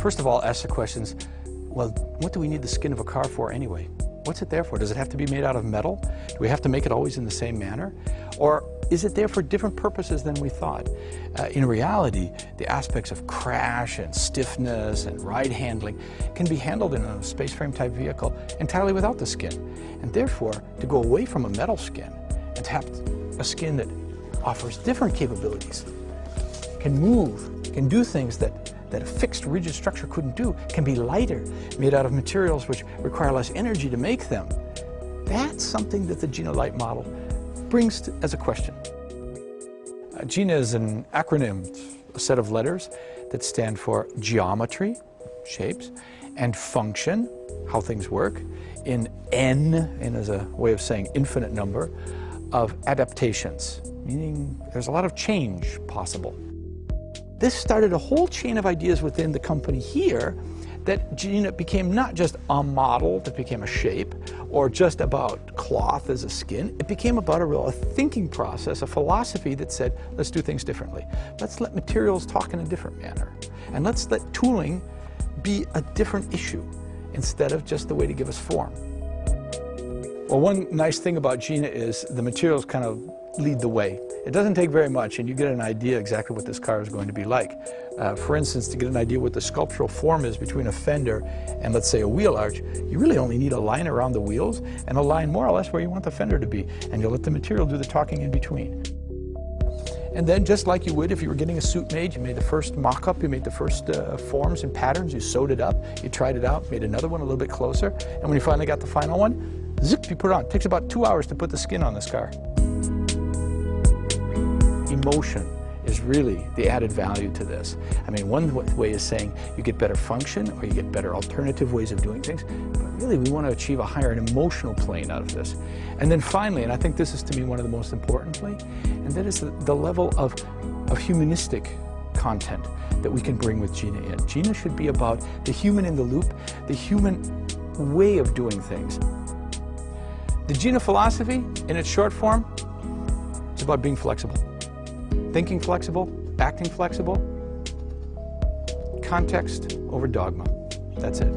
first of all, ask the questions, well, what do we need the skin of a car for anyway? What's it there for? Does it have to be made out of metal? Do we have to make it always in the same manner? Or is it there for different purposes than we thought? In reality, the aspects of crash and stiffness and ride handling can be handled in a space frame type vehicle entirely without the skin. And therefore, to go away from a metal skin and to have a skin that offers different capabilities, can move, can do things that a fixed rigid structure couldn't do, can be lighter, made out of materials which require less energy to make them. That's something that the GINA Light model brings as a question. GINA is an acronym, a set of letters that stand for geometry, shapes, and function, how things work, in N as a way of saying infinite number, of adaptations, meaning there's a lot of change possible. This started a whole chain of ideas within the company here that GINA became not just a model that became a shape or just about cloth as a skin. It became about a thinking process, a philosophy that said, let's do things differently. Let's let materials talk in a different manner. And let's let tooling be a different issue instead of just the way to give us form. Well, one nice thing about GINA is the materials kind of lead the way. It doesn't take very much and you get an idea exactly what this car is going to be like. For instance, to get an idea what the sculptural form is between a fender and, let's say, a wheel arch, you really only need a line around the wheels and a line more or less where you want the fender to be, and you'll let the material do the talking in between. And then, just like you would if you were getting a suit made, you made the first mock-up, you made the first forms and patterns, you sewed it up, you tried it out, made another one a little bit closer, and when you finally got the final one, zip, you put it on. It takes about 2 hours to put the skin on this car. Emotion is really the added value to this. I mean, one way is saying you get better function or you get better alternative ways of doing things, but really we want to achieve a higher emotional plane out of this. And then finally, and I think this is to me one of the most importantly, and that is the level of humanistic content that we can bring with GINA in. GINA should be about the human in the loop, the human way of doing things. The GINA philosophy, in its short form, it's about being flexible. Thinking flexible, acting flexible, context over dogma. That's it.